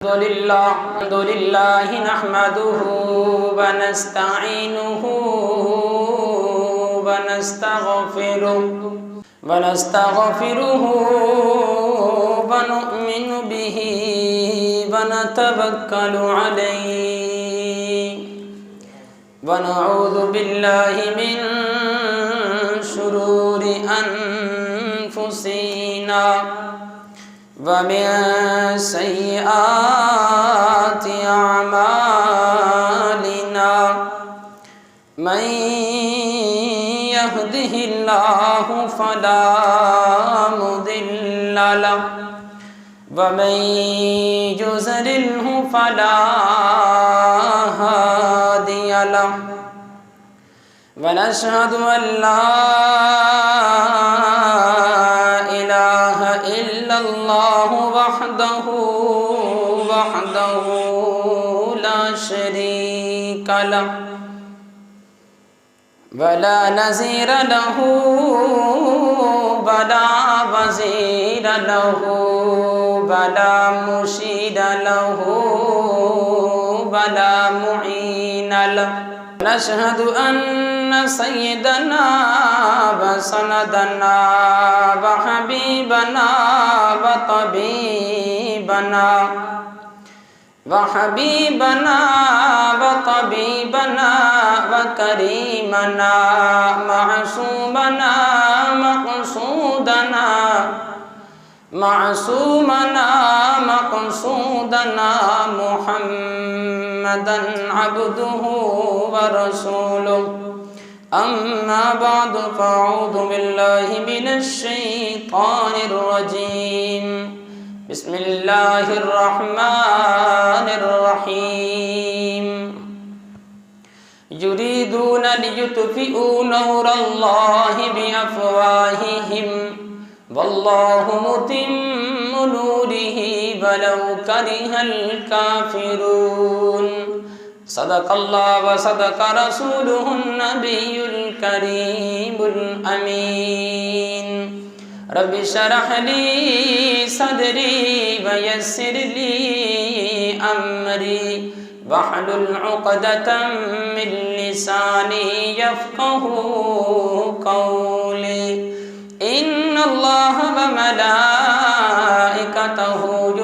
الحمد لله نحمده ونستعينه ونستغفره ونؤمن به ونتوكل عليه ونعوذ بالله من شرور أنفسنا ومن سيئات أعمالنا من يهده الله فلا مضل له ومن يضلله فلا هادي له ونشهد أن لا إله إلا الله وحده لا شريك له ولا نظير له ولا وزير له ولا مرشد له ولا معين له نشهد أن سيدنا وسندنا وحبيبنا وطبيبنا وكريمنا معصومنا مقصودنا محمدا عبده ورسوله أما بعد فأعوذ بالله من الشيطان الرجيم بسم الله الرحمن الرحيم يريدون ليطفئوا نور الله بأفواههم والله متم نوره ولو كره الكافرون صدق الله وصدق رسوله النبي الكريم الأمين رب اشرح لي صدري ويسر لي أمري واحلل عقدة من لساني يفقه قولي إن الله وملائكته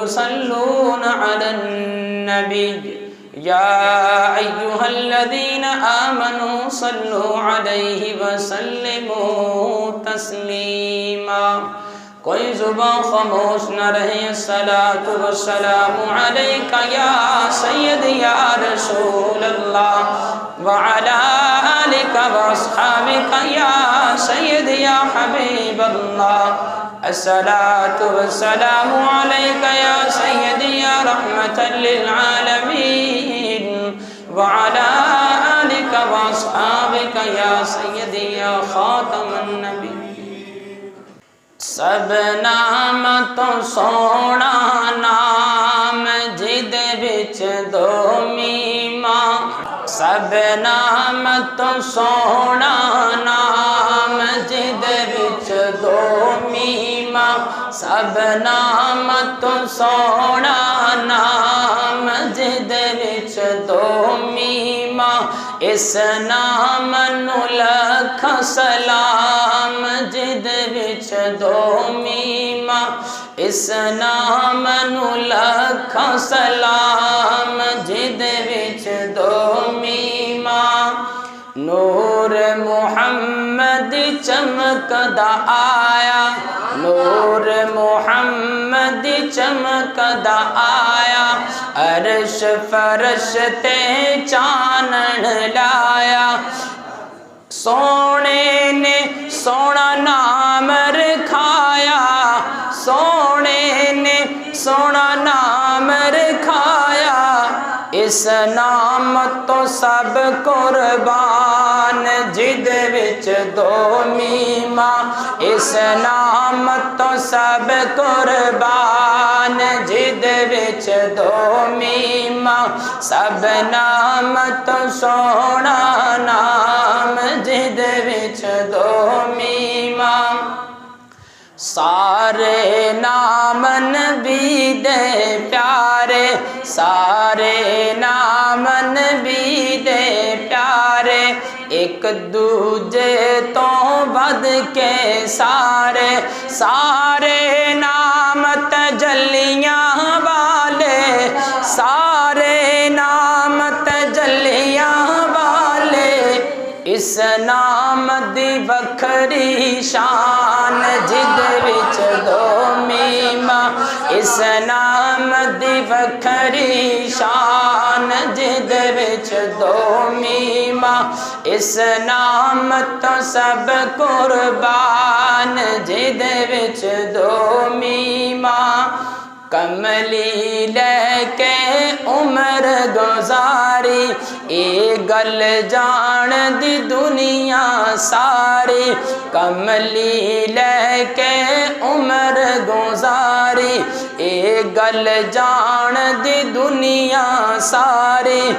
يصلون على النبي يا أيها الذين آمنوا صلوا عليه وسلموا تسلیما. کوئی زبان خاموش نہ رہے. الصلاۃ والسلام علیک یا سید یا رسول اللہ وعلی آلک واصحابک یا سید یا حبیب اللہ. الصلاۃ والسلام علیک یا سید یا رحمۃ للعالمین وعلی آلک واصحابک یا سید یا خاتم النبی. سب نام تو سونا نام جد بچ دو میما. سب نام تو سونا نام جد بچ دو میما. سب نام تو سونا نام جد بچ دو میما. اس نام نو لکھ سلام جد بچ دو میما. اس نام نو لکھ سلام جد بچ دو میما. نور محمد چمکدا آیا. نور محمد چمکدا آیا. عرش فرش تے چانن لایا. سونے نے سونا نام رکھایا. سونے نے سونا نام رکھایا. اس نام تو سب قربان جد وچ دو میما. اس نام تو سب قربان جد وچ دو میما. سب نام تو سونا نام جد وچ دو میما. سارے نام نبی دے پیارے سارے نام نبی دے پیارے ایک دوجے تو ود کے سارے سارے نام تجلیاں والے سارے نام تجلیاں والے اس نام دی وکھری شان جد وچ دو میما اس نام دی وکھری شان جد وچ دو میما اس نام تو سب قربان جد وچ دو میما کملی لے کے عمر گزاری اے گل جان دی دنیا ساری کملی لے کے عمر گزاری اے گل جان دی دنیا ساری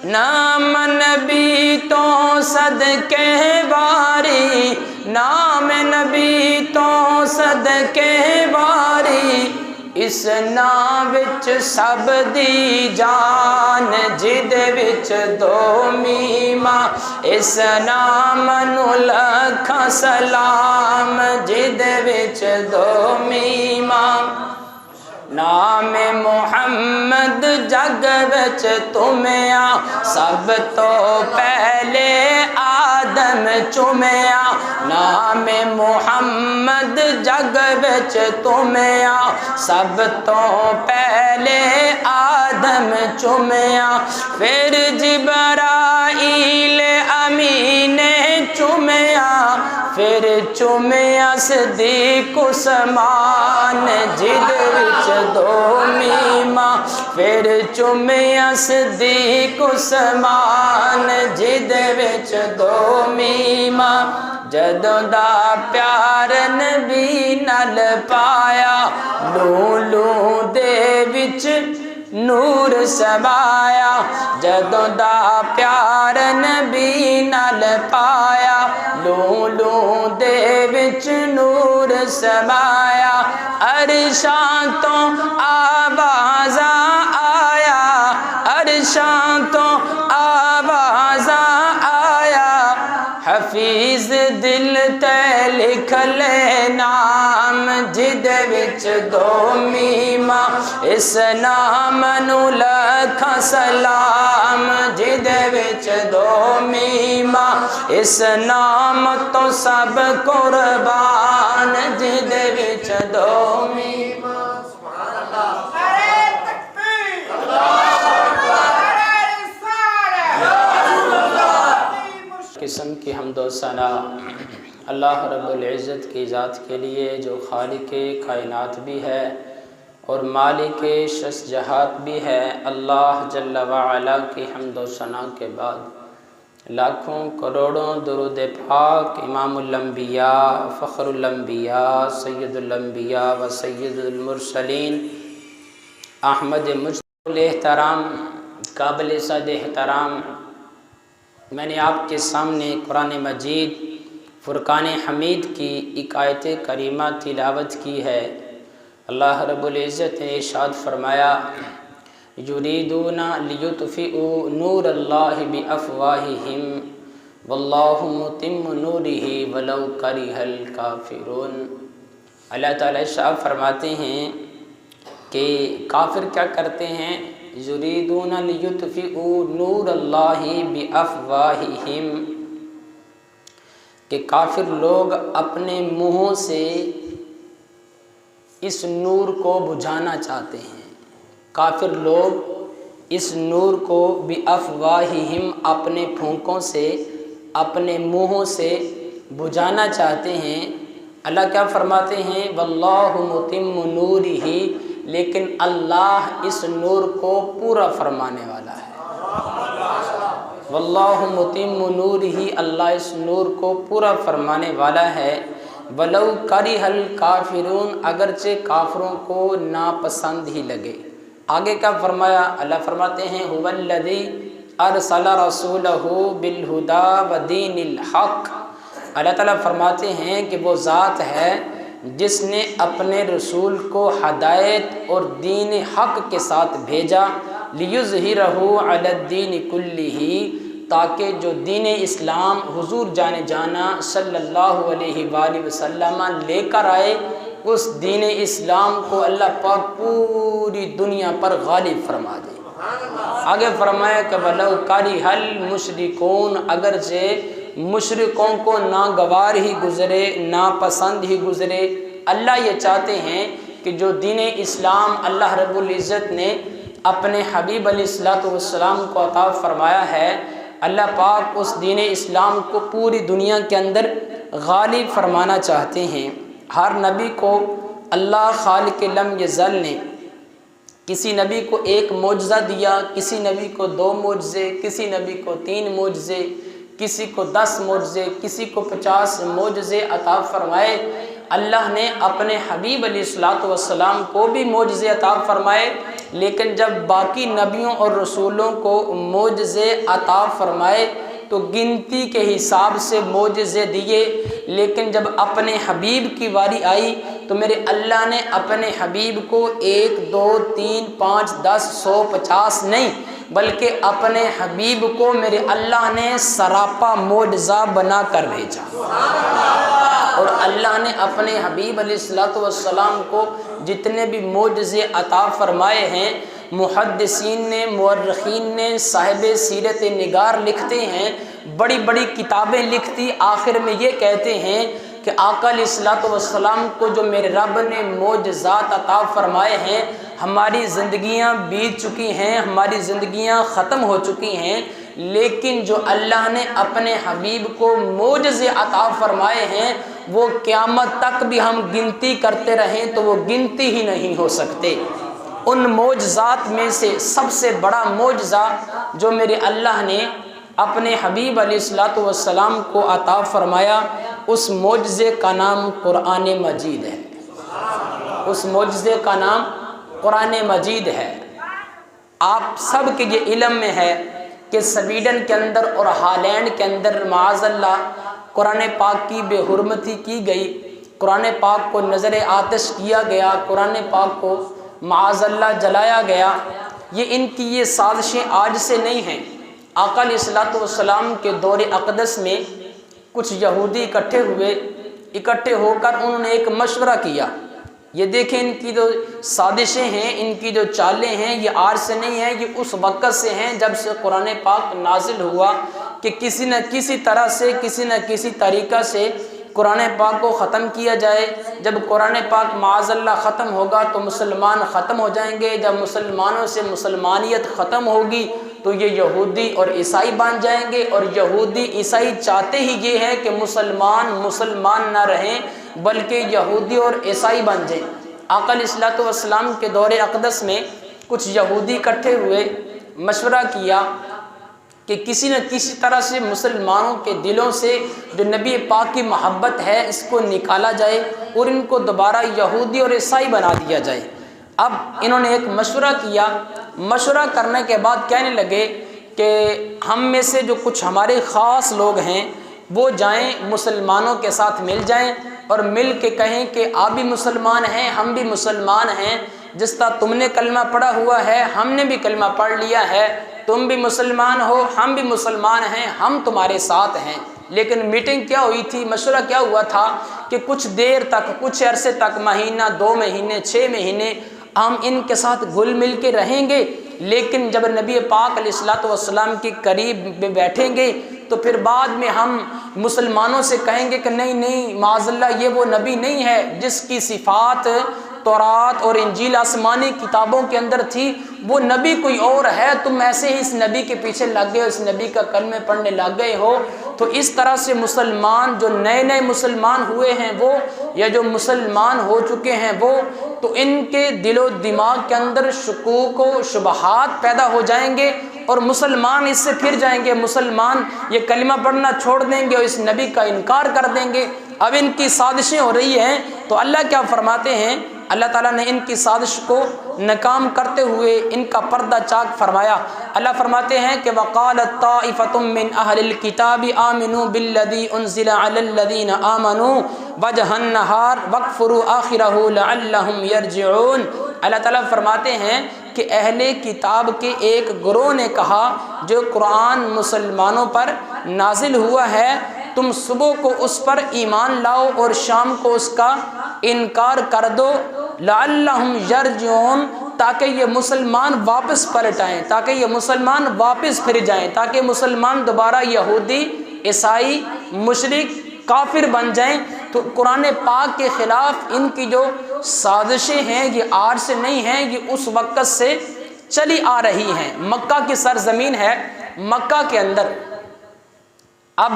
نام نبی تو صدقے واری نام نبی تو صدقے واری اس نام وچ سب دی جان جد وچ دو میما اس نام نو لکھاں سلام جد وچ دو میما نام محمد جگ وچ تمیا سب تو پہلے آدم چومیا نام محمد جگ وچ تمیا سب تو پہلے آدم چومیا پھر جبرائیل امین چومیا پھر چومیا صدیق عثمان جد وچ دو میما پھر چومیا صدیق عثمان جد وچ دو میما جدوں دا پیار نبی نال پایا لولو دے وچ نور سمایا جدوں دا پیار نبی نال پایا لولو دے وچ نور سمایا عرشاں تو آوازاں آیا عرشاں تو آوازاں آیا حفیظ دل تے لکھ لے نام جد وچ دو میما اس نام نو لکھاں سلام جد وچ دو میما اس نام تو سب قربان جد وچ دو میما قسم کی حمد و ثنا اللہ رب العزت کی ذات کے لیے جو خالق کائنات بھی ہے اور مالک شش جہات بھی ہے اللہ جل وعلا کی حمد و ثنا کے بعد لاکھوں کروڑوں درود پاک امام الانبیاء فخر الانبیاء سید الانبیاء و سید المرسلین احمد مجتبی الاحترام قابل صد احترام میں نے آپ کے سامنے قرآن مجید فرقان حمید کی ایک آیت کریمہ تلاوت کی ہے اللہ رب العزت نے ارشاد فرمایا یریدون لیطفئوا نور اللہ بافواہہم واللہ متم نورہ ولو کرہ الکافرون اللہ تعالیٰ ارشاد فرماتے ہیں کہ کافر کیا کرتے ہیں یریدون لیطفئوا نور اللہ بافواہہم کہ کافر لوگ اپنے منہوں سے اس نور کو بجھانا چاہتے ہیں کافر لوگ اس نور کو بافواہہم اپنے پھونکوں سے اپنے منہوں سے بجھانا چاہتے ہیں اللہ کیا فرماتے ہیں واللہ متم نورہ لیکن اللہ اس نور کو پورا فرمانے والا ہے واللہ متم نورہ اللہ اس نور کو پورا فرمانے والا ہے ولو کرہ الکافرون اگرچہ کافروں کو ناپسند ہی لگے آگے کیا فرمایا اللہ فرماتے ہیں هو الذی ارسل رسولہ بالہدی ودین الحق اللہ تعالیٰ فرماتے ہیں کہ وہ ذات ہے جس نے اپنے رسول کو ہدایت اور دین حق کے ساتھ بھیجا لیظہرہ علی الدین کلہ، تاکہ جو دین اسلام حضور جانے جانا صلی اللہ علیہ وآلہ وسلم لے کر آئے، اس دین اسلام کو اللہ پاک پوری دنیا پر غالب فرما دے۔ آگے فرمایا کہ وَلَوْ كَرِهَ الْمُشْرِكُونَ، اگرچہ مشرکوں کو ناگوار ہی گزرے، ناپسند ہی گزرے، اللہ یہ چاہتے ہیں کہ جو دین اسلام اللہ رب العزت نے اپنے حبیب علیہ السلام کو عطا فرمایا ہے، اللہ پاک اس دین اسلام کو پوری دنیا کے اندر غالب فرمانا چاہتے ہیں۔ ہر نبی کو اللہ خالق لم یزل نے کسی نبی کو ایک معجزہ دیا، کسی نبی کو 2 معجزے، کسی نبی کو 3 معجزے، کسی کو 10 معجزے، کسی کو 50 معجزے عطا فرمائے۔ اللہ نے اپنے حبیب علیہ السلام کو بھی معجزے عطا فرمائے، لیکن جب باقی نبیوں اور رسولوں کو معجزے عطا فرمائے تو گنتی کے حساب سے معجزے دیے، لیکن جب اپنے حبیب کی واری آئی تو میرے اللہ نے اپنے حبیب کو 1 2 3 5 10 100 50 نہیں، بلکہ اپنے حبیب کو میرے اللہ نے سراپا معجزہ بنا کر بھیجا۔ اور اللہ نے اپنے حبیب علیہ السلام کو جتنے بھی معجزے عطا فرمائے ہیں، محدثین نے، مورخین نے، صاحب سیرت نگار لکھتے ہیں، بڑی بڑی کتابیں لکھتی، آخر میں یہ کہتے ہیں کہ آقا علیہ السلام کو جو میرے رب نے معجزات عطا فرمائے ہیں، ہماری زندگیاں بیت چکی ہیں، ہماری زندگیاں ختم ہو چکی ہیں، لیکن جو اللہ نے اپنے حبیب کو معجزے عطا فرمائے ہیں وہ قیامت تک بھی ہم گنتی کرتے رہیں تو وہ گنتی ہی نہیں ہو سکتے۔ ان معجزات میں سے سب سے بڑا معجزہ جو میرے اللہ نے اپنے حبیب علیہ السلام کو عطا فرمایا، اس معجزے کا نام قرآن مجید ہے۔ اس معجزے کا نام قرآن مجید ہے۔ آپ سب کے یہ علم میں ہے کہ سویڈن کے اندر اور ہالینڈ کے اندر معاذ اللہ قرآن پاک کی بے حرمتی کی گئی، قرآن پاک کو نظر آتش کیا گیا، قرآن پاک کو معاذ اللہ جلایا گیا۔ ان کی یہ سازشیں آج سے نہیں ہیں۔ آقا علیہ السلام کے دور اقدس میں کچھ یہودی اکٹھے ہو کر انہوں نے ایک مشورہ کیا۔ یہ دیکھیں ان کی جو سازشیں ہیں، ان کی جو چالیں ہیں، یہ آج سے نہیں ہیں، یہ اس وقت سے ہیں جب سے قرآن پاک نازل ہوا کہ کسی نہ کسی طرح سے، کسی نہ کسی طریقہ سے قرآن پاک کو ختم کیا جائے۔ جب قرآن پاک معاذ اللہ ختم ہوگا تو مسلمان ختم ہو جائیں گے، جب مسلمانوں سے مسلمانیت ختم ہوگی تو یہ یہودی اور عیسائی بن جائیں گے، اور یہودی عیسائی چاہتے ہی یہ ہے کہ مسلمان نہ رہیں بلکہ یہودی اور عیسائی بن جائیں۔ آقا علیہ السلام کے دور اقدس میں کچھ یہودی اکٹھے ہوئے، مشورہ کیا کہ کسی نہ کسی طرح سے مسلمانوں کے دلوں سے جو نبی پاک کی محبت ہے اس کو نکالا جائے اور ان کو دوبارہ یہودی اور عیسائی بنا دیا جائے۔ اب انہوں نے ایک مشورہ کیا، مشورہ کرنے کے بعد کہنے لگے کہ ہم میں سے جو کچھ ہمارے خاص لوگ ہیں وہ جائیں، مسلمانوں کے ساتھ مل جائیں اور مل کے کہیں کہ آپ بھی مسلمان ہیں، ہم بھی مسلمان ہیں، جس طرح تم نے کلمہ پڑھا ہوا ہے ہم نے بھی کلمہ پڑھ لیا ہے، تم بھی مسلمان ہو ہم بھی مسلمان ہیں، ہم تمہارے ساتھ ہیں۔ لیکن میٹنگ کیا ہوئی تھی، مشورہ کیا ہوا تھا کہ کچھ دیر تک، کچھ عرصے تک، مہینہ 2 مہینے 6 مہینے ہم ان کے ساتھ گل مل کے رہیں گے، لیکن جب نبی پاک علیہ السلام کے قریب میں بیٹھیں گے تو پھر بعد میں ہم مسلمانوں سے کہیں گے کہ نہیں معاذ اللہ یہ وہ نبی نہیں ہے جس کی صفات تورات اور انجیل آسمانی کتابوں کے اندر تھی، وہ نبی کوئی اور ہے، تم ایسے ہی اس نبی کے پیچھے لگ گئے ہو، اس نبی کا کلمے پڑھنے لگ گئے ہو۔ تو اس طرح سے مسلمان جو نئے مسلمان ہوئے ہیں وہ، یا جو مسلمان ہو چکے ہیں وہ، تو ان کے دل و دماغ کے اندر شکوک و شبہات پیدا ہو جائیں گے اور مسلمان اس سے پھر جائیں گے، مسلمان یہ کلمہ پڑھنا چھوڑ دیں گے اور اس نبی کا انکار کر دیں گے۔ اب ان کی سازشیں ہو رہی ہیں تو اللہ کیا فرماتے ہیں، اللہ تعالیٰ نے ان کی سازش کو ناکام کرتے ہوئے ان کا پردہ چاک فرمایا۔ اللہ فرماتے ہیں کہ وَقَالَتْ طَائِفَةٌ مِّنْ أَهْلِ الْكِتَابِ آمِنُوا بِالَّذِي أُنزِلَ عَلَى الَّذِينَ آمَنُوا وَجْهَ النَّهَارِ وَاكْفُرُوا آخِرَهُ لَعَلَّهُمْ يَرْجِعُونَ۔ اللہ تعالیٰ فرماتے ہیں کہ اہل کتاب کے ایک گروہ نے کہا جو قرآن مسلمانوں پر نازل ہوا ہے تم صبح کو اس پر ایمان لاؤ اور شام کو اس کا انکار کر دو، لعلہم یرجعون، تاکہ یہ مسلمان واپس پلٹ آئیں، تاکہ یہ مسلمان واپس پھر جائیں، تاکہ مسلمان دوبارہ یہودی، عیسائی، مشرک، کافر بن جائیں۔ تو قرآن پاک کے خلاف ان کی جو سازشیں ہیں یہ آج سے نہیں ہیں، یہ اس وقت سے چلی آ رہی ہیں۔ مکہ کی سرزمین ہے، مکہ کے اندر اب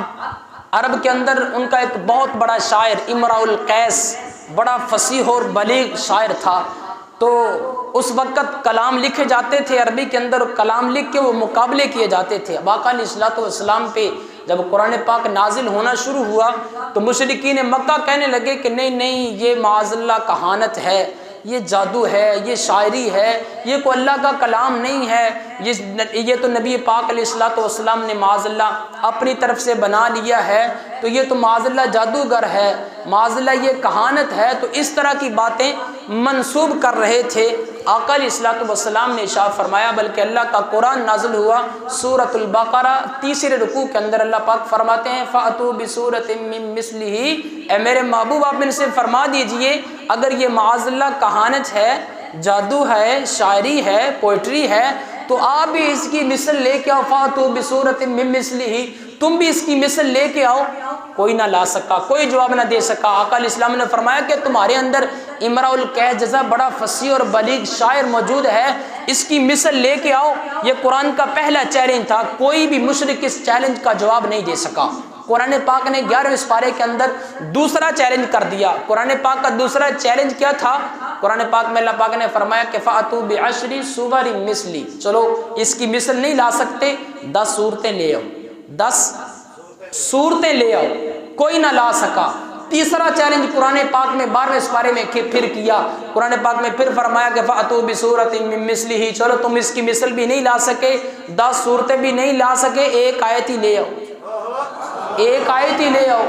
عرب کے اندر ان کا ایک بہت بڑا شاعر امرؤ القیس بڑا فصیح اور بلیغ شاعر تھا، تو اس وقت کلام لکھے جاتے تھے عربی کے اندر، کلام لکھ کے وہ مقابلے کیے جاتے تھے۔ آقا علیہ الصلوۃ والسلام پہ جب قرآن پاک نازل ہونا شروع ہوا تو مشرکین مکہ کہنے لگے کہ نہیں نہیں، یہ معاذ اللہ کہانت ہے، یہ جادو ہے، یہ شاعری ہے، یہ کوئی اللہ کا کلام نہیں ہے، یہ تو نبی پاک علیہ الصلوۃ والسلام نے معاذ اللہ اپنی طرف سے بنا لیا ہے، تو یہ تو معاذ اللہ جادوگر ہے، معاذ اللہ یہ کہانت ہے۔ تو اس طرح کی باتیں منسوب کر رہے تھے۔ آقا علیہ الصلوۃ والسلام نے ارشاد فرمایا، بلکہ اللہ کا قرآن نازل ہوا سورۃ البقرہ تیسرے رکوع کے اندر، اللہ پاک فرماتے ہیں فَأْتُوا بِسُورَةٍ مِّن مِّثْلِهِ، اے میرے محبوب آپ ان سے فرما دیجئے اگر یہ معاذ اللہ کہانت ہے، جادو ہے، شاعری ہے، پوئٹری ہے، تو آپ بھی اس کی مثل لے کے آؤ، فَأْتُوا بِسُورَةٍ مِّن مِّثْلِهِ، تم بھی اس کی مثل لے کے آؤ۔ کوئی نہ لا سکا، کوئی جواب نہ دے سکا۔ آقا علیہ السلام نے فرمایا کہ تمہارے اندر امرؤ القیس جیسا بڑا فصیح اور بلیغ شاعر موجود ہے، اس کی مثل لے کے آؤ۔ یہ قرآن کا پہلا چیلنج تھا، کوئی بھی مشرک اس چیلنج کا جواب نہیں دے سکا۔ قرآن پاک نے 11ویں سپارے کے اندر دوسرا چیلنج کر دیا۔ قرآن پاک کا دوسرا چیلنج کیا تھا؟ قرآن پاک میں اللہ پاک نے فرمایا کہ فَأْتُوا بِعَشْرِ سُوَرٍ مِثْلِي، چلو اس کی مثل نہیں لا سکتے، 10 صورتیں لے آؤ، 10 صورتیں لے آؤ، کوئی نہ لا سکا۔ تیسرا چیلنج قرآن پاک میں 12ویں سپارے میں پھر کیا، قرآن پاک میں پھر فرمایا کہ فَأْتُوا بِسُورَةٍ مِّن مِّثْلِهِ، چلو تم اس کی مثل بھی نہیں لا سکے، 10 صورتیں بھی نہیں لا سکے، ایک آیت ہی لے آؤ، ایک آیت ہی لے آؤ۔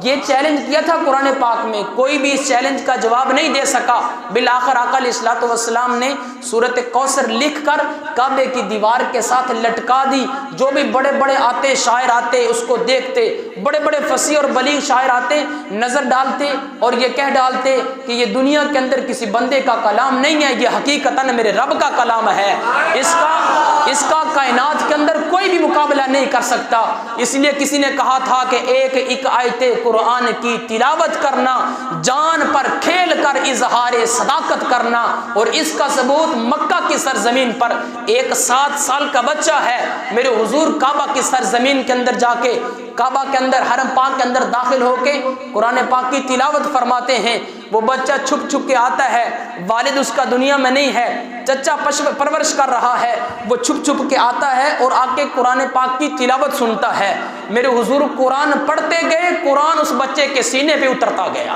یہ چیلنج کیا تھا قرآن پاک میں، کوئی بھی اس چیلنج کا جواب نہیں دے سکا۔ بالآخر آقا علیہ الصلوۃ والسلام نے سورۃ کوثر لکھ کر کعبے کی دیوار کے ساتھ لٹکا دی۔ جو بھی بڑے بڑے آتے شاعر آتے اس کو دیکھتے، بڑے بڑے فصیح اور بلیغ شاعر آتے نظر ڈالتے اور یہ کہہ ڈالتے کہ یہ دنیا کے اندر کسی بندے کا کلام نہیں ہے، یہ حقیقتاً میرے رب کا کلام ہے، اس کا کائنات کے اندر کوئی بھی مقابلہ نہیں کر سکتا۔ اس لیے کسی نے کہا تھا کہ ایک آیت قرآن کی تلاوت کرنا، جان پر کھیل کر اظہار صداقت کرنا، اور اس کا ثبوت مکہ کی سرزمین پر ایک 7 سال کا بچہ ہے، میرے حضور کعبہ کی سرزمین کے اندر جا کے، کعبہ کے اندر حرم پاک کے اندر داخل ہو کے قرآن پاک کی تلاوت فرماتے ہیں۔ وہ بچہ چھپ چھپ کے آتا ہے، والد اس کا دنیا میں نہیں ہے، چچا پرورش کر رہا ہے، وہ چھپ چھپ کے آتا ہے اور آ کے قرآن پاک کی تلاوت سنتا ہے۔ میرے حضور قرآن پڑھتے گئے، قرآن اس بچے کے سینے پہ اترتا گیا۔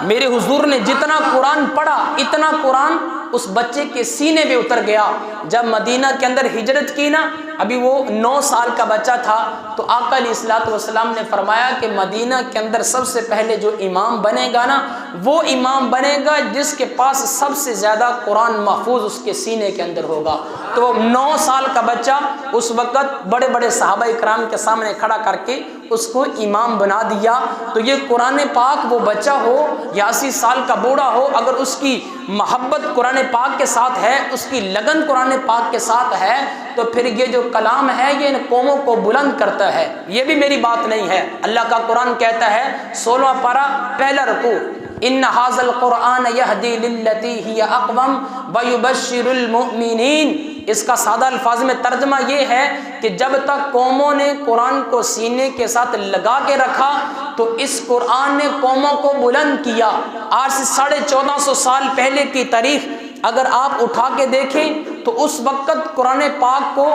میرے حضور نے جتنا قرآن پڑھا اتنا قرآن اس بچے کے سینے پہ اتر گیا۔ جب مدینہ کے اندر ہجرت کی نا، ابھی وہ 9 سال کا بچہ تھا، تو آقا علیہ الصلوۃ والسلام نے فرمایا کہ مدینہ کے اندر سب سے پہلے جو امام بنے گا نا، وہ امام بنے گا جس کے پاس سب سے زیادہ قرآن محفوظ اس کے سینے کے اندر ہوگا۔ تو 9 سال کا بچہ اس وقت بڑے بڑے صحابہ اکرام کے سامنے کھڑا کر کے اس کو امام بنا دیا۔ تو یہ قرآن پاک وہ بچہ ہو یا 80 سال کا بوڑھا ہو، اگر اس کی محبت قرآن پاک کے ساتھ ہے، اس کی لگن قرآن پاک کے ساتھ ہے، تو پھر یہ جو کلام ہے یہ ان قوموں کو بلند کرتا ہے۔ یہ بھی میری بات نہیں ہے، اللہ کا قرآن کہتا ہے 16واں پارہ پہلا رکوع، ان ھذا القرآن یہدی للتی ہی اقوم ویبشر المؤمنین۔ اس کا سادہ الفاظ میں ترجمہ یہ ہے کہ جب تک قوموں نے قرآن کو سینے کے ساتھ لگا کے رکھا تو اس قرآن نے قوموں کو بلند کیا۔ آج سے 1450 سال پہلے کی تاریخ اگر آپ اٹھا کے دیکھیں تو اس وقت قرآن پاک کو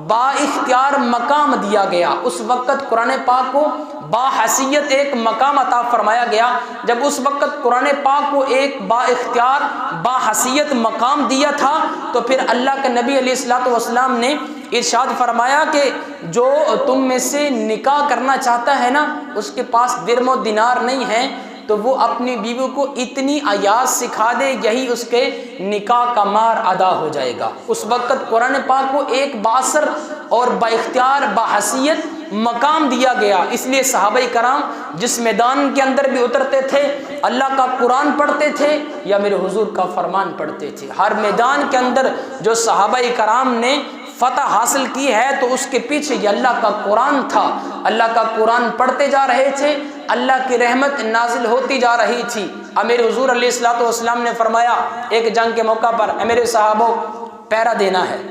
با اختیار مقام دیا گیا، اس وقت قرآن پاک کو با حیثیت ایک مقام عطا فرمایا گیا۔ جب اس وقت قرآن پاک کو ایک با اختیار با حیثیت مقام دیا تھا تو پھر اللہ کے نبی علیہ الصلوۃ والسلام نے ارشاد فرمایا کہ جو تم میں سے نکاح کرنا چاہتا ہے نا، اس کے پاس درم و دینار نہیں ہے، تو وہ اپنی بیوی کو اتنی آیات سکھا دے، یہی اس کے نکاح کا مہر ادا ہو جائے گا۔ اس وقت قرآن پاک کو ایک بااثر اور با اختیار باحیثیت مقام دیا گیا، اس لیے صحابہ کرام جس میدان کے اندر بھی اترتے تھے اللہ کا قرآن پڑھتے تھے یا میرے حضور کا فرمان پڑھتے تھے۔ ہر میدان کے اندر جو صحابہ کرام نے فتح حاصل کی ہے تو اس کے پیچھے یہ اللہ کا قرآن تھا۔ اللہ کا قرآن پڑھتے جا رہے تھے، اللہ کی رحمت نازل ہوتی جا رہی تھی۔ میرے حضور علیہ الصلوۃ والسلام نے فرمایا ایک جنگ کے موقع پر، میرے صحابوں پہرا دینا ہے۔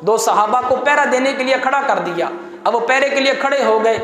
دو صحابہ کو پہرا دینے کے لیے کھڑا کر دیا۔ اب وہ پہرے کے لیے کھڑے ہو گئے۔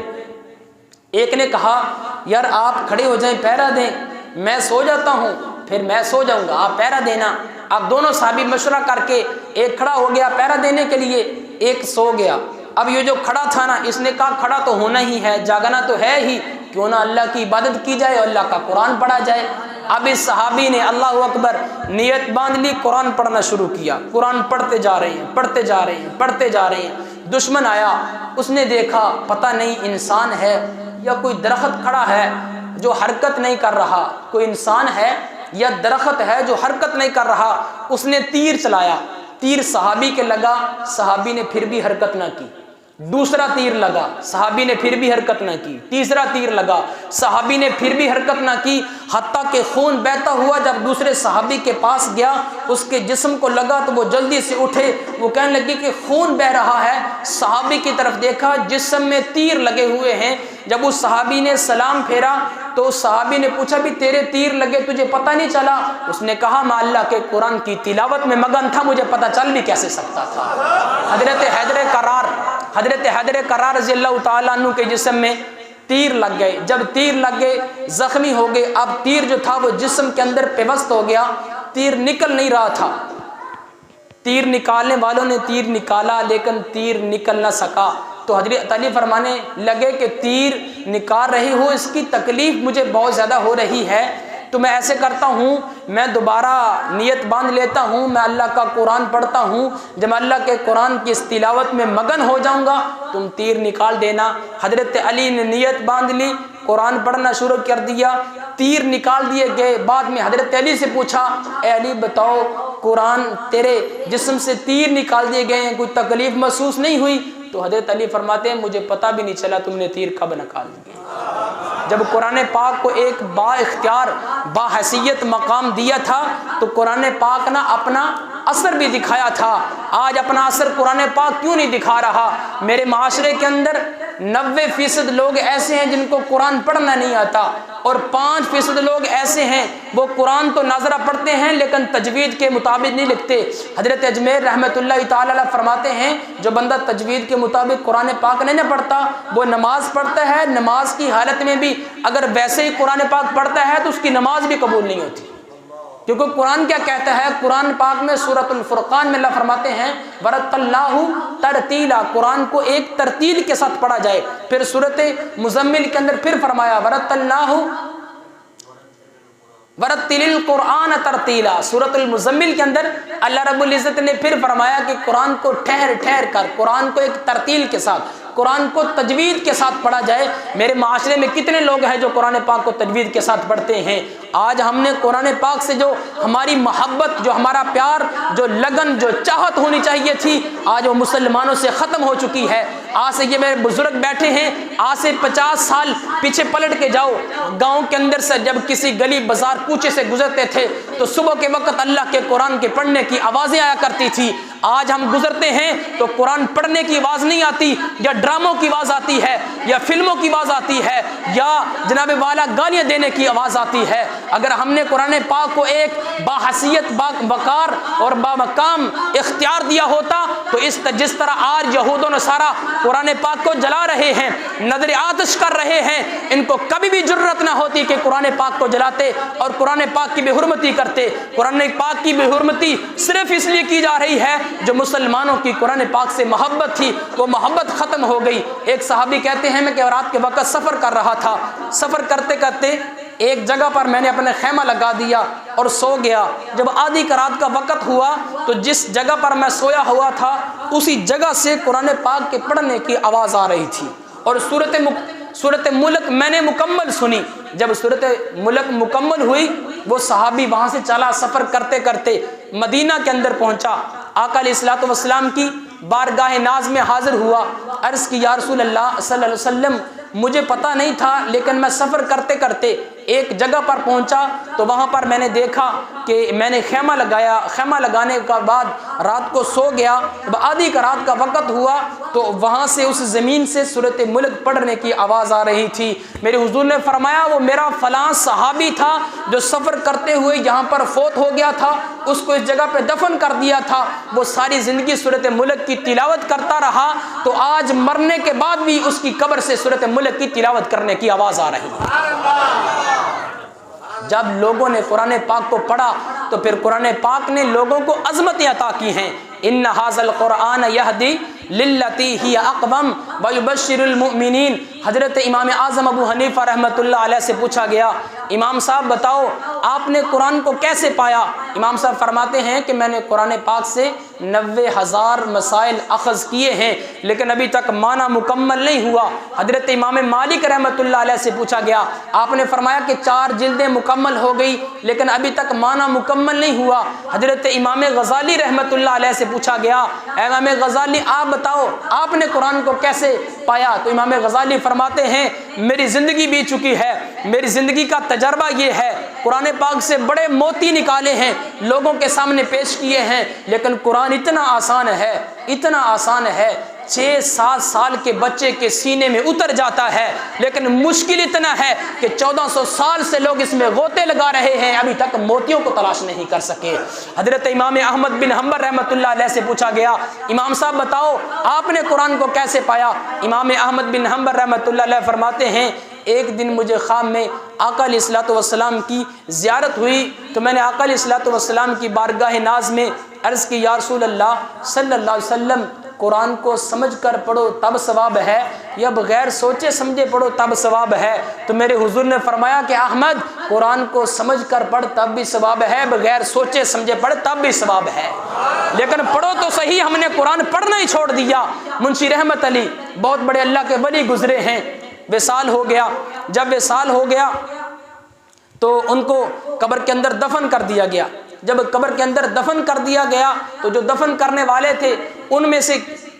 ایک نے کہا یار آپ کھڑے ہو جائیں، پہرا دیں، میں سو جاتا ہوں، پھر میں سو جاؤں گا، آپ پہرا دینا۔ اب دونوں صحابی مشورہ کر کے ایک کھڑا ہو گیا پہرا دینے کے لیے، ایک سو گیا۔ اب یہ جو کھڑا تھا نا، اس نے کہا کھڑا تو ہونا ہی ہے، جاگنا تو ہے ہی، کیوں نہ اللہ کی عبادت کی جائے اور اللہ کا قرآن پڑھا جائے۔ اب اس صحابی نے اللہ اکبر نیت باندھ لی، قرآن پڑھنا شروع کیا۔ قرآن پڑھتے جا رہے ہیں، پڑھتے جا رہے ہیں، پڑھتے جا رہے ہیں۔ دشمن آیا، اس نے دیکھا پتہ نہیں انسان ہے یا کوئی درخت کھڑا ہے جو حرکت نہیں کر رہا، کوئی انسان ہے یا درخت ہے جو حرکت نہیں کر رہا۔ اس نے تیر چلایا، تیر صحابی کے لگا، صحابی نے پھر بھی حرکت نہ کی۔ دوسرا تیر لگا، صحابی نے پھر بھی حرکت نہ کی۔ تیسرا تیر لگا، صحابی نے پھر بھی حرکت نہ کی، حتیٰ کہ خون بہتا ہوا جب دوسرے صحابی کے پاس گیا، اس کے جسم کو لگا تو وہ جلدی سے اٹھے۔ وہ کہنے لگی کہ خون بہ رہا ہے۔ صحابی کی طرف دیکھا، جسم میں تیر لگے ہوئے ہیں۔ جب اس صحابی نے سلام پھیرا تو اس صحابی نے پوچھا بھی تیرے تیر لگے تجھے پتہ نہیں چلا؟ اس نے کہا میں اللہ کے قرآن کی تلاوت میں مگن تھا، مجھے پتہ چل بھی کیسے سکتا تھا۔ حضرت حیدر کرار رضی اللہ تعالیٰ عنہ کے جسم میں تیر لگ گئے۔ جب تیر لگ گئے زخمی ہو گئے۔ اب تیر جو تھا وہ جسم کے اندر پیوست ہو گیا، تیر نکل نہیں رہا تھا۔ تیر نکالنے والوں نے تیر نکالا لیکن تیر نکل نہ سکا۔ تو حضرت علی فرمانے لگے کہ تیر نکال رہی ہو، اس کی تکلیف مجھے بہت زیادہ ہو رہی ہے، تو میں ایسے کرتا ہوں، میں دوبارہ نیت باندھ لیتا ہوں، میں اللہ کا قرآن پڑھتا ہوں، جب اللہ کے قرآن کی اس تلاوت میں مگن ہو جاؤں گا تم تیر نکال دینا۔ حضرت علی نے نیت باندھ لی، قرآن پڑھنا شروع کر دیا، تیر نکال دیے گئے۔ بعد میں حضرت علی سے پوچھا اے علی بتاؤ قرآن تیرے جسم سے تیر نکال دیے گئے ہیں، کوئی تکلیف محسوس نہیں ہوئی؟ تو حضرت علی فرماتے ہیں مجھے پتہ بھی نہیں چلا تم نے تیر کب نکال دی۔ جب قرآن پاک کو ایک با اختیار با حیثیت مقام دیا تھا تو قرآن پاک نے اپنا اثر بھی دکھایا تھا۔ آج اپنا اثر قرآن پاک کیوں نہیں دکھا رہا؟ میرے معاشرے کے اندر 90% لوگ ایسے ہیں جن کو قرآن پڑھنا نہیں آتا، اور 5% لوگ ایسے ہیں وہ قرآن تو ناظرہ پڑھتے ہیں لیکن تجوید کے مطابق نہیں لکھتے۔ حضرت اجمیر رحمۃ اللہ تعالی علیہ فرماتے ہیں جو بندہ تجوید کے مطابق قرآن پاک نہیں پڑھتا وہ نماز پڑھتا ہے، نماز کی حالت میں بھی اگر ویسے ہی قرآن پاک پڑھتا ہے تو اس کی نماز بھی قبول نہیں ہوتی، کیونکہ قرآن کیا کہتا ہے؟ قرآن پاک میں سورۃ الفرقان میں اللہ فرماتے ہیں وَرَتَّلْنَاهُ تَرْتِيلًا، قرآن کو ایک ترتیل کے ساتھ پڑھا جائے۔ پھر سورۃ مزمل کے اندر پھر فرمایا وَرَتَّلْنَاهُ وَرَتِّلِ الْقُرْآنَ تَرْتِيلًا، سورۃ المزمل کے اندر اللہ رب العزت نے پھر فرمایا کہ قرآن کو ٹھہر ٹھہر کر، قرآن کو ایک ترتیل کے ساتھ، قرآن کو تجوید کے ساتھ پڑھا جائے۔ میرے معاشرے میں کتنے لوگ ہیں جو قرآن پاک کو تجوید کے ساتھ پڑھتے ہیں؟ آج ہم نے قرآن پاک سے جو ہماری محبت، جو ہمارا پیار، جو لگن، جو چاہت ہونی چاہیے تھی، آج وہ مسلمانوں سے ختم ہو چکی ہے۔ آج سے یہ میرے بزرگ بیٹھے ہیں، آج سے 50 سال پیچھے پلٹ کے جاؤ، گاؤں کے اندر سے جب کسی گلی بازار کوچے سے گزرتے تھے تو صبح کے وقت اللہ کے قرآن کے پڑھنے کی آوازیں آیا کرتی تھی۔ آج ہم گزرتے ہیں تو قرآن پڑھنے کی آواز نہیں آتی، یا ڈراموں کی آواز آتی ہے، یا فلموں کی آواز آتی ہے، یا جناب والا گالیاں دینے کی آواز آتی ہے۔ اگر ہم نے قرآن پاک کو ایک باحیثیت، باوقار اور بامقام اختیار دیا ہوتا تو جس طرح آج یہود و نصارہ قرآن پاک کو جلا رہے ہیں، نظر آتش کر رہے ہیں، ان کو کبھی بھی جرت نہ ہوتی کہ قرآن پاک کو جلاتے اور قرآن پاک کی بے حرمتی کرتے۔ قرآن پاک کی بے حرمتی صرف اس لیے کی جا رہی ہے جو مسلمانوں کی قرآن پاک سے محبت تھی وہ محبت ختم ہو گئی۔ ایک صحابی کہتے ہیں میں کہ رات کے وقت سفر کر رہا تھا، سفر کرتے کرتے ایک جگہ پر میں نے اپنے خیمہ لگا دیا اور سو گیا۔ جب آدھی رات کا وقت ہوا تو جس جگہ پر میں سویا ہوا تھا اسی جگہ سے قرآن پاک کے پڑھنے کی آواز آ رہی تھی، اور صورت ملک میں نے مکمل سنی۔ جب صورت ملک مکمل ہوئی وہ صحابی وہاں سے چلا، سفر کرتے کرتے مدینہ کے اندر پہنچا، آقا علیہ الصلوۃ والسلام کی بارگاہ ناز میں حاضر ہوا، عرض کی یا رسول اللہ صلی اللہ علیہ وسلم مجھے پتہ نہیں تھا، لیکن میں سفر کرتے کرتے ایک جگہ پر پہنچا تو وہاں پر میں نے دیکھا کہ میں نے خیمہ لگایا، خیمہ لگانے کے بعد رات کو سو گیا، آدھی کا رات کا وقت ہوا تو وہاں سے اس زمین سے سورۃ ملک پڑھنے کی آواز آ رہی تھی۔ میرے حضور نے فرمایا وہ میرا فلاں صحابی تھا جو سفر کرتے ہوئے یہاں پر فوت ہو گیا تھا، اس کو اس جگہ پہ دفن کر دیا تھا، وہ ساری زندگی سورۃ ملک کی تلاوت کرتا رہا، تو آج مرنے کے بعد بھی اس کی قبر سے سورۃ ملک کی تلاوت کرنے کی آواز آ رہی ہے۔ جب لوگوں نے قرآن پاک کو پڑھا تو پھر قرآن پاک نے لوگوں کو عظمتیں عطا کی ہیں۔ ان ھذا القرآن یہدی للتی ہی اقوم ویبشر المؤمنین۔ حضرت امام اعظم ابو حنیفہ رحمۃ اللہ علیہ سے پوچھا گیا امام صاحب بتاؤ آپ نے قرآن کو کیسے پایا؟ امام صاحب فرماتے ہیں کہ میں نے قرآن پاک سے 90,000 مسائل اخذ کیے ہیں لیکن ابھی تک معنی مکمل نہیں ہوا۔ حضرت امام مالک رحمۃ اللہ علیہ سے پوچھا گیا آپ نے فرمایا کہ 4 جلدیں مکمل ہو گئی لیکن ابھی تک معنی مکمل نہیں ہوا۔ حضرت امام غزالی رحمۃ اللہ علیہ سے پوچھا گیا اے امام غزالی آپ بتاؤ آپ نے قرآن کو کیسے پایا؟ تو امام غزالی فرماتے ہیں میری زندگی بیت چکی ہے، میری زندگی کا تجربہ یہ ہے، قرآن پاک سے بڑے موتی نکالے ہیں، لوگوں کے سامنے پیش کیے ہیں، لیکن قرآن اتنا آسان ہے، اتنا آسان ہے 6-7 سال کے بچے کے سینے میں اتر جاتا ہے، لیکن مشکل اتنا ہے کہ 1400 سال سے لوگ اس میں غوطے لگا رہے ہیں، ابھی تک موتیوں کو تلاش نہیں کر سکے۔ حضرت امام احمد بن حنبل رحمۃ اللہ علیہ سے پوچھا گیا امام صاحب بتاؤ آپ نے قرآن کو کیسے پایا؟ امام احمد بن حنبل رحمۃ اللہ علیہ فرماتے ہیں ایک دن مجھے خواب میں آقا علیہ الصلوۃ والسلام کی زیارت ہوئی تو میں نے آقا علیہ الصلوۃ والسلام کی بارگاہ ناز میں عرض کی یا رسول اللہ صلی اللہ علیہ وسلم قرآن کو سمجھ کر پڑھو تب ثواب ہے یا بغیر سوچے سمجھے پڑھو تب ثواب ہے؟ تو میرے حضور نے فرمایا کہ احمد قرآن کو سمجھ کر پڑھ تب بھی ثواب ہے، بغیر سوچے سمجھے پڑھ تب بھی ثواب ہے، لیکن پڑھو تو صحیح۔ ہم نے قرآن پڑھنا ہی چھوڑ دیا۔ منشی رحمت علی بہت بڑے اللہ کے ولی گزرے ہیں، وصال ہو گیا، جب وصال ہو گیا تو ان کو قبر کے اندر دفن کر دیا گیا۔ جب قبر کے اندر دفن کر دیا گیا تو جو دفن کرنے والے تھے ان میں سے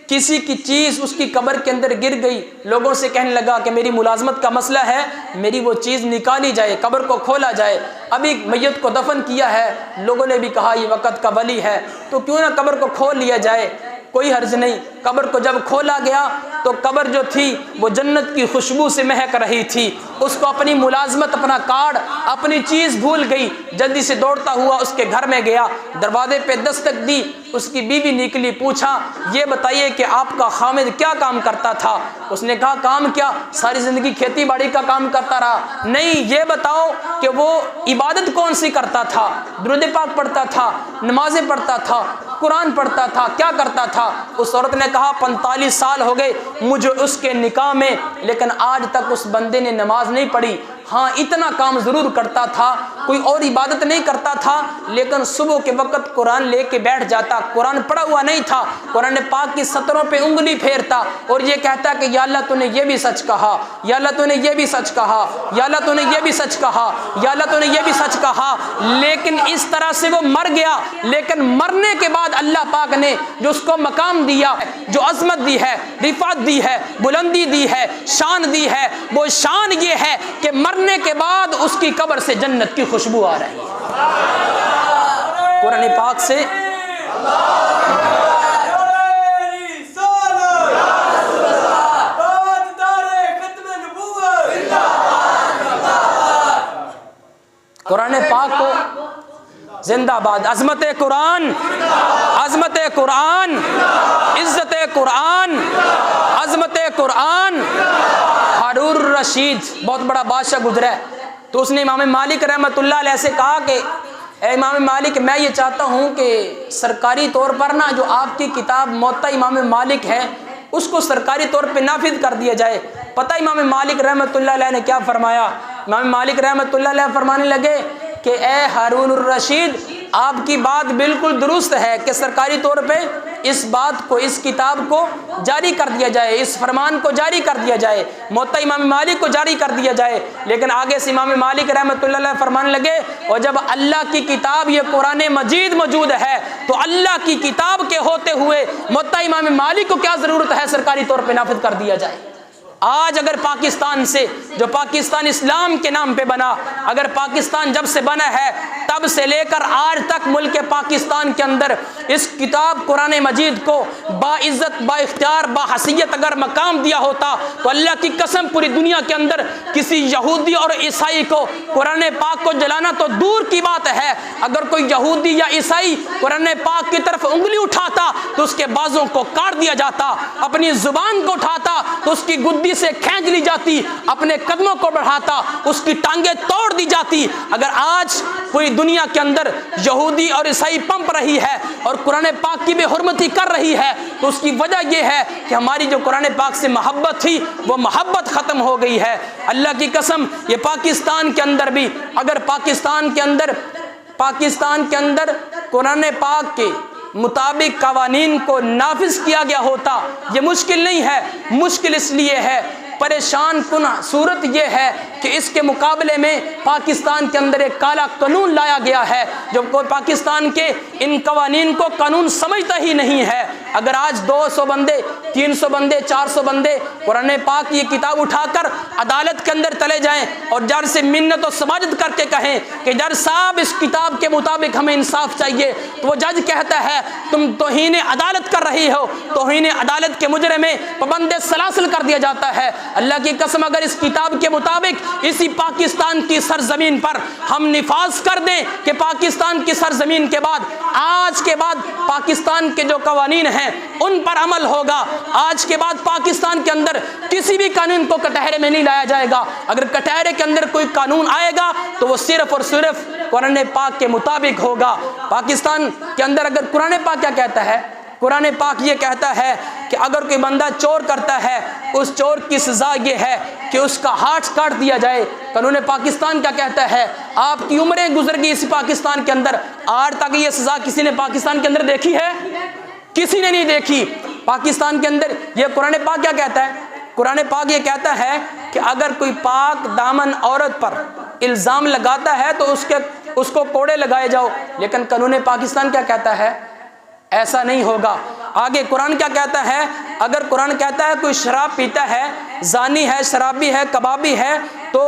کسی کی چیز اس کی قبر کے اندر گر گئی، لوگوں سے کہنے لگا کہ میری ملازمت کا مسئلہ ہے، میری وہ چیز نکالی جائے، قبر کو کھولا جائے، ابھی میت کو دفن کیا ہے، لوگوں نے بھی کہا یہ وقت کا ولی ہے تو کیوں نہ قبر کو کھول لیا جائے، کوئی حرج نہیں۔ قبر کو جب کھولا گیا تو قبر جو تھی وہ جنت کی خوشبو سے مہک رہی تھی، اس کو اپنی ملازمت اپنا کارڈ اپنی چیز بھول گئی، جلدی سے دوڑتا ہوا اس کے گھر میں گیا، دروازے پہ دستک دی، اس کی بیوی نکلی، پوچھا یہ بتائیے کہ آپ کا خامد کیا کام کرتا تھا؟ اس نے کہا کام کیا؟ ساری زندگی کھیتی باڑی کا کام کرتا رہا۔ نہیں یہ بتاؤ کہ وہ عبادت کون سی کرتا تھا؟ درود پاک پڑھتا تھا، نمازیں پڑھتا تھا، قرآن پڑھتا تھا، کیا کرتا تھا؟ اس عورت نے کہا 45 سال ہو گئے مجھے اس کے نکاح میں، لیکن آج تک اس بندے نے نماز نہیں پڑھی، ہاں اتنا کام ضرور کرتا تھا، کوئی اور عبادت نہیں کرتا تھا، لیکن صبح کے وقت قرآن لے کے بیٹھ جاتا، قرآن پڑھا ہوا نہیں تھا، قرآن پاک کی سطروں پہ انگلی پھیرتا اور یہ کہتا کہ یا اللہ تو نے یہ بھی سچ کہا، یا اللہ تو نے یہ بھی سچ کہا، یا اللہ تو نے یہ بھی سچ کہا، یا اللہ تو نے یہ بھی سچ کہا، لیکن اس طرح سے وہ مر گیا۔ لیکن مرنے کے بعد اللہ پاک نے جو اس کو مقام دیا، جو عظمت دی ہے، رفعت دی ہے، بلندی دی ہے، شان دی ہے، وہ شان یہ ہے کہ مرنے کے بعد اس کی قبر سے جنت کی خوشبو آ رہی ہے۔ قرآن پاک سے قرآن پاک کو زندہ باد، عظمت قرآن، عظمت قرآن، عزت قرآن، عظمت قرآن۔ ہارون الرشید بہت بڑا بادشاہ گزرا ہے تو اس نے امام مالک رحمۃ اللہ علیہ سے کہا کہ اے امام مالک میں یہ چاہتا ہوں کہ سرکاری طور پر نا جو آپ کی کتاب موطا امام مالک ہے اس کو سرکاری طور پہ نافذ کر دیا جائے۔ پتہ امام مالک رحمۃ اللہ علیہ نے کیا فرمایا؟ امام مالک رحمۃ اللہ علیہ فرمانے لگے کہ اے ہارون الرشید آپ کی بات بالکل درست ہے کہ سرکاری طور پہ اس بات کو، اس کتاب کو جاری کر دیا جائے، اس فرمان کو جاری کر دیا جائے، موطا امام مالک کو جاری کر دیا جائے۔ لیکن آگے سے امام مالک رحمۃ اللہ علیہ فرمانے لگے اور جب اللہ کی کتاب یہ قرآن مجید موجود ہے تو اللہ کی کتاب کے ہوتے ہوئے موطا امام مالک کو کیا ضرورت ہے سرکاری طور پہ نافذ کر دیا جائے۔ آج اگر پاکستان سے، جو پاکستان اسلام کے نام پہ بنا، اگر پاکستان جب سے بنا ہے تب سے لے کر آج تک ملک پاکستان کے اندر اس کتاب قرآن مجید کو باعزت، با اختیار، با حیثیت اگر مقام دیا ہوتا تو اللہ کی قسم پوری دنیا کے اندر کسی یہودی اور عیسائی کو قرآن پاک کو جلانا تو دور کی بات ہے، اگر کوئی یہودی یا عیسائی قرآن پاک کی طرف انگلی اٹھاتا تو اس کے بازوں کو کاٹ دیا جاتا، اپنی زبان کو اٹھاتا تو اس کی گدی سے کھینچ لی جاتی، اپنے قدموں کو بڑھاتا اس کی ٹانگیں توڑ دی جاتی۔ اگر آج پوری دنیا کے اندر یہودی اور عیسائی پمپ رہی ہے اور قرآن پاک کی بے حرمتی کر رہی ہے تو اس کی وجہ یہ ہے کہ ہماری جو قرآن پاک سے محبت تھی وہ محبت ختم ہو گئی ہے۔ اللہ کی قسم یہ پاکستان کے اندر بھی اگر پاکستان کے اندر قرآن پاک کے مطابق قوانین کو نافذ کیا گیا ہوتا، یہ مشکل نہیں ہے، مشکل اس لیے ہے، پریشان کن صورت یہ ہے کہ اس کے مقابلے میں پاکستان کے اندر ایک کالا قانون لایا گیا ہے جو کوئی پاکستان کے ان قوانین کو قانون سمجھتا ہی نہیں ہے۔ اگر آج 200 بندے، 300 بندے، 400 بندے قرآن پاک کی یہ کتاب اٹھا کر عدالت کے اندر چلے جائیں اور جج سے منت و سماجت کر کے کہیں کہ جج صاحب اس کتاب کے مطابق ہمیں انصاف چاہیے، تو وہ جج کہتا ہے تم توہین عدالت کر رہی ہو، توہین عدالت کے مجرم میں پابند سلاسل کر دیا جاتا ہے۔ اللہ کی قسم اگر اس کتاب کے مطابق اسی پاکستان کی سرزمین پر ہم نفاذ کر دیں کہ پاکستان کی سرزمین کے بعد آج کے بعد پاکستان کے جو قوانین ہیں ان پر عمل ہوگا، آج کے بعد پاکستان کے اندر کسی بھی قانون کو کٹہرے میں نہیں لایا جائے گا، اگر کٹہرے کے اندر کوئی قانون آئے گا تو وہ صرف اور صرف قرآن پاک کے مطابق ہوگا۔ پاکستان کے اندر اگر قرآن پاک کیا کہتا ہے؟ قرآن پاک یہ کہتا ہے کہ اگر کوئی بندہ چور کرتا ہے اس چور کی سزا یہ ہے کہ اس کا ہاتھ کاٹ دیا جائے۔ قانون پاکستان کیا کہتا ہے؟ آپ کی عمریں گزر گئی اسی پاکستان کے اندر، آج تک یہ سزا کسی نے پاکستان کے اندر دیکھی ہے؟ کسی نے نہیں دیکھی۔ پاکستان کے اندر یہ قرآن پاک کیا کہتا ہے؟ قرآن پاک یہ کہتا ہے کہ اگر کوئی پاک دامن عورت پر الزام لگاتا ہے تو اس کو کوڑے لگائے جاؤ، لیکن قانون پاکستان کیا کہتا ہے؟ ایسا نہیں ہوگا۔ آگے قرآن کیا کہتا ہے؟ اگر قرآن کہتا ہے کوئی شراب پیتا ہے، زانی ہے، شرابی ہے، کبابی ہے، تو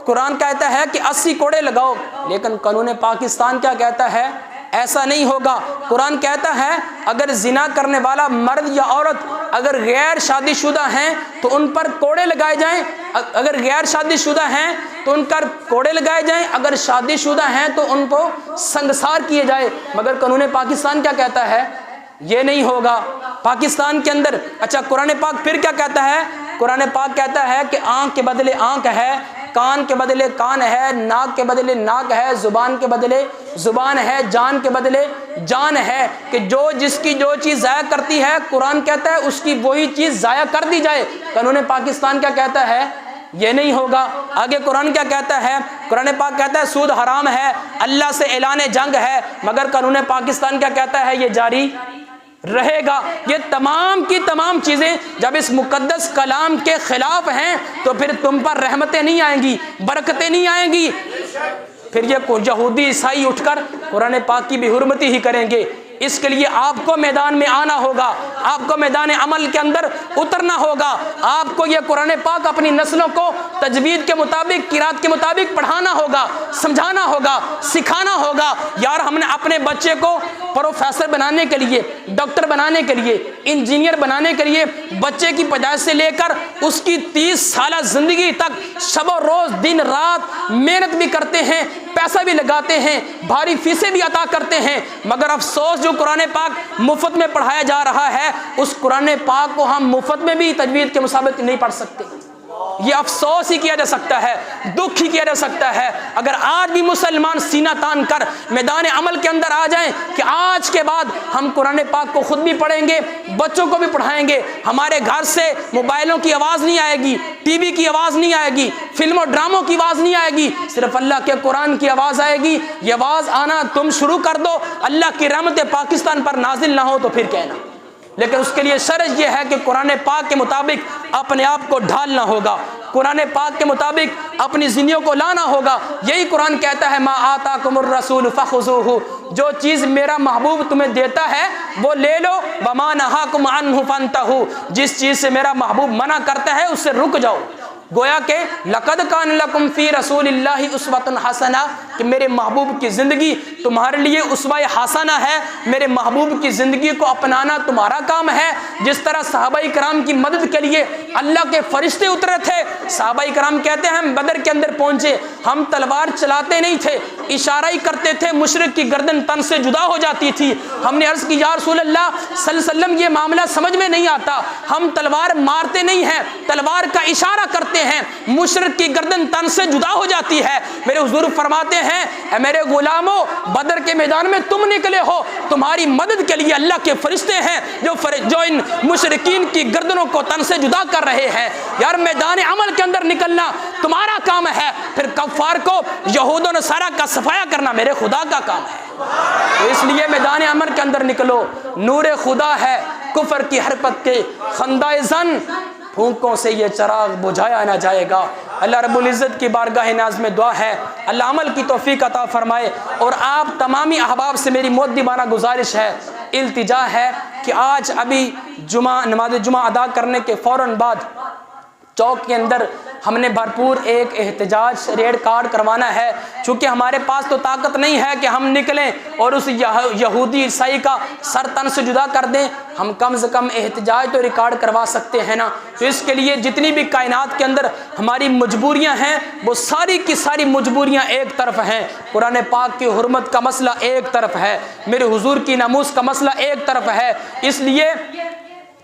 قرآن کہتا ہے کہ 80 کوڑے لگاؤ، لیکن قانون پاکستان کیا کہتا ہے؟ ایسا نہیں ہوگا۔ قرآن کہتا ہے اگر زنا کرنے والا مرد یا عورت اگر غیر شادی شدہ ہیں تو ان پر کوڑے لگائے جائیں، اگر غیر شادی شدہ ہیں تو ان پر کوڑے لگائے جائیں، اگر شادی شدہ ہیں تو ان کو سنگسار کیے جائے، مگر قانون پاکستان کیا کہتا ہے؟ یہ نہیں ہوگا پاکستان کے اندر۔ اچھا قرآن پاک پھر کیا کہتا ہے؟ قرآن پاک کہتا ہے کہ آنکھ کے بدلے آنکھ ہے، کان کے بدلے کان ہے، ناک کے بدلے ناک ہے، زبان کے بدلے زبان ہے، جان کے بدلے جان ہے، کہ جو جس کی جو چیز ضائع کرتی ہے قرآن کہتا ہے اس کی وہی چیز ضائع کر دی جائے۔ قانون پاکستان کیا کہتا ہے؟ یہ نہیں ہوگا۔ آگے قرآن کیا کہتا ہے؟ قرآن پاک کہتا ہے سود حرام ہے، اللہ سے اعلان جنگ ہے، مگر قانون پاکستان کیا کہتا ہے؟ یہ جاری رہے گا۔ یہ تمام کی تمام چیزیں جب اس مقدس کلام کے خلاف ہیں تو پھر تم پر رحمتیں نہیں آئیں گی، برکتیں نہیں آئیں گی، پھر یہ یہودی عیسائی اٹھ کر قرآن پاک کی بھی حرمتی ہی کریں گے۔ اس کے لیے آپ کو میدان میں آنا ہوگا، آپ کو میدان عمل کے اندر اترنا ہوگا، آپ کو یہ قرآن پاک اپنی نسلوں کو تجوید کے مطابق، قرات کے مطابق پڑھانا ہوگا، سمجھانا ہوگا، سکھانا ہوگا۔ یار ہم نے اپنے بچے کو پروفیسر بنانے کے لیے، ڈاکٹر بنانے کے لیے، انجینئر بنانے کے لیے بچے کی پیدائش سے لے کر اس کی 30 سالہ زندگی تک شب و روز دن رات محنت بھی کرتے ہیں، پیسہ بھی لگاتے ہیں، بھاری فیسیں بھی عطا کرتے ہیں، مگر افسوس جو قرآن پاک مفت میں پڑھایا جا رہا ہے اس قرآن پاک کو ہم مفت میں بھی تجوید کے مطابق نہیں پڑھ سکتے۔ یہ افسوس ہی کیا جا سکتا ہے، دکھ ہی کیا جا سکتا ہے اگر آج بھی مسلمان سینہ تان کر میدان عمل کے اندر آ جائیں کہ آج کے بعد ہم قرآن پاک کو خود بھی پڑھیں گے، بچوں کو بھی پڑھائیں گے، ہمارے گھر سے موبائلوں کی آواز نہیں آئے گی، ٹی وی کی آواز نہیں آئے گی، فلم و ڈراموں کی آواز نہیں آئے گی، صرف اللہ کے قرآن کی آواز آئے گی۔ یہ آواز آنا تم شروع کر دو، اللہ کی رحمت پاکستان پر نازل نہ ہو تو پھر کہنا، لیکن اس کے لیے شرط یہ ہے کہ قرآن پاک کے مطابق اپنے آپ کو ڈھالنا ہوگا، قرآن پاک کے مطابق اپنی زندگیوں کو لانا ہوگا۔ یہی قرآن کہتا ہے ما آتاکم الرسول فخذوہ، جو چیز میرا محبوب تمہیں دیتا ہے وہ لے لو، وما نہاکم عنہ فانتہوا، جس چیز سے میرا محبوب منع کرتا ہے اس سے رک جاؤ۔ گویا کہ لقد کان لکم فی رسول اللہ اسوۃ حسنہ، کہ میرے محبوب کی زندگی تمہارے لیے اسوہ حسنہ ہے، میرے محبوب کی زندگی کو اپنانا تمہارا کام ہے۔ جس طرح صحابہ کرام کی مدد کے لیے اللہ کے فرشتے اترے تھے، صحابہ کرام کہتے ہیں ہم بدر کے اندر پہنچے، ہم تلوار چلاتے نہیں تھے، اشارہ ہی کرتے تھے، مشرک کی گردن تن سے جدا ہو جاتی تھی۔ ہم نے عرض کی یا رسول اللہ صلی اللہ علیہ وسلم یہ معاملہ سمجھ میں نہیں آتا، ہم تلوار مارتے نہیں ہیں، تلوار کا اشارہ کرتے ہیں، مشرک کی گردن تن سے جدا ہو جاتی ہے۔ میرے حضور فرماتے ہیں اے میرے غلاموں، بدر کے میدان میں تم نکلے ہو، تمہاری مدد کے لیے اللہ کے فرشتے ہیں جو ان مشرکین کی گردنوں کو تن سے جدا کر رہے ہیں۔ یار میدان عمل کے اندر نکلنا تمہارا کام ہے، پھر کفار کو یہود و نصارہ کا صفایا کرنا میرے خدا کا کام ہے۔ تو اس لیے میدان عمل کے اندر نکلو، نور خدا ہے، کفر کی حرکت کے خندائے زن، پھونکوں سے یہ چراغ بجھایا نہ جائے گا۔ اللہ رب العزت کی بارگاہ ناز میں دعا ہے اللہ عمل کی توفیق عطا فرمائے، اور آپ تمامی احباب سے میری مؤدبانہ گزارش ہے، التجا ہے کہ آج ابھی نماز جمعہ ادا کرنے کے فوراً بعد چوک کے اندر ہم نے بھرپور ایک احتجاج ریڈ کارڈ کروانا ہے، چونکہ ہمارے پاس تو طاقت نہیں ہے کہ ہم نکلیں اور اس یہودی عیسائی کا سر تن سے جدا کر دیں، ہم کم سے کم احتجاج تو ریکارڈ کروا سکتے ہیں نا۔ تو اس کے لیے جتنی بھی کائنات کے اندر ہماری مجبوریاں ہیں وہ ساری کی ساری مجبوریاں ایک طرف ہیں، قرآن پاک کی حرمت کا مسئلہ ایک طرف ہے، میرے حضور کی ناموس کا مسئلہ ایک طرف ہے۔ اس لیے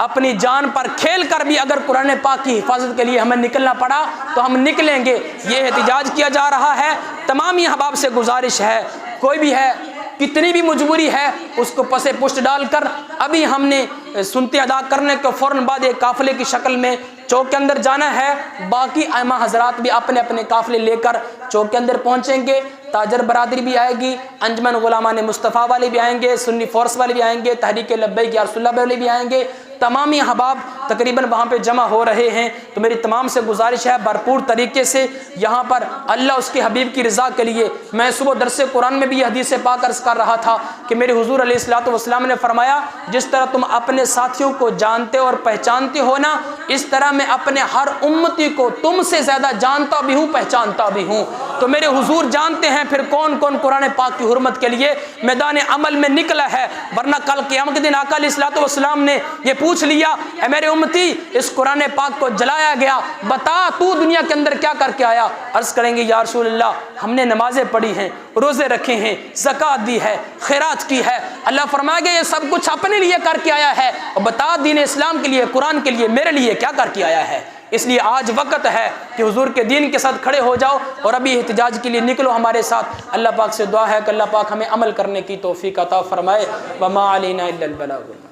اپنی جان پر کھیل کر بھی اگر قرآن پاک کی حفاظت کے لیے ہمیں نکلنا پڑا تو ہم نکلیں گے۔ یہ احتجاج کیا جا رہا ہے، تمامی احباب سے گزارش ہے، کوئی بھی ہے کتنی بھی مجبوری ہے اس کو پس پشت ڈال کر ابھی ہم نے سنتے ادا کرنے کے فوراً بعد ایک قافلے کی شکل میں چوک کے اندر جانا ہے۔ باقی ائمہ حضرات بھی اپنے اپنے قافلے لے کر چوک کے اندر پہنچیں گے، تاجر برادری بھی آئے گی، انجمن غلامان مصطفیٰ والے بھی آئیں گے، سنی فورس والے بھی آئیں گے، تحریک لبیک یا رسول اللہ والے بھی آئیں گے، تمامی احباب تقریباً وہاں پہ جمع ہو رہے ہیں۔ تو میری تمام سے گزارش ہے بھرپور طریقے سے یہاں پر اللہ اس کے حبیب کی رضا کے لیے، میں صبح درس قرآن میں بھی یہ حدیث پاک عرض کر رہا تھا کہ میرے حضور علیہ الصلوۃ والسلام نے فرمایا جس طرح تم اپنے ساتھیوں کو جانتے اور پہچانتے ہو نا، اس طرح میں اپنے ہر امتی کو تم سے زیادہ جانتا بھی ہوں، پہچانتا بھی ہوں۔ تو میرے حضور جانتے ہیں پھر کون کون قرآن پاک کی حرمت کے لیے میدان عمل میں نکلا ہے، ورنہ کل قیامت کے دن آقا علیہ الصلوۃ والسلام نے یہ پوچھ لیا اے میرے امتی اس قرآن پاک کو جلایا گیا، بتا تو دنیا کے اندر کیا کر کے آیا؟ عرض کریں گے یا رسول اللہ ہم نے نمازیں پڑھی ہیں، روزے رکھے ہیں، زکوٰۃ دی ہے، خیرات کی ہے۔ اللہ فرمائے گا یہ سب کچھ اپنے لیے کر کے آیا ہے، اور بتا دین اسلام کے لیے، قرآن کے لیے، میرے لیے کیا کر کے آیا ہے؟ اس لیے آج وقت ہے کہ حضور کے دین کے ساتھ کھڑے ہو جاؤ اور ابھی احتجاج کے لیے نکلو ہمارے ساتھ۔ اللہ پاک سے دعا ہے کہ اللہ پاک ہمیں عمل کرنے کی توفیق عطا فرمائے۔ وما علینا الا البلاغ۔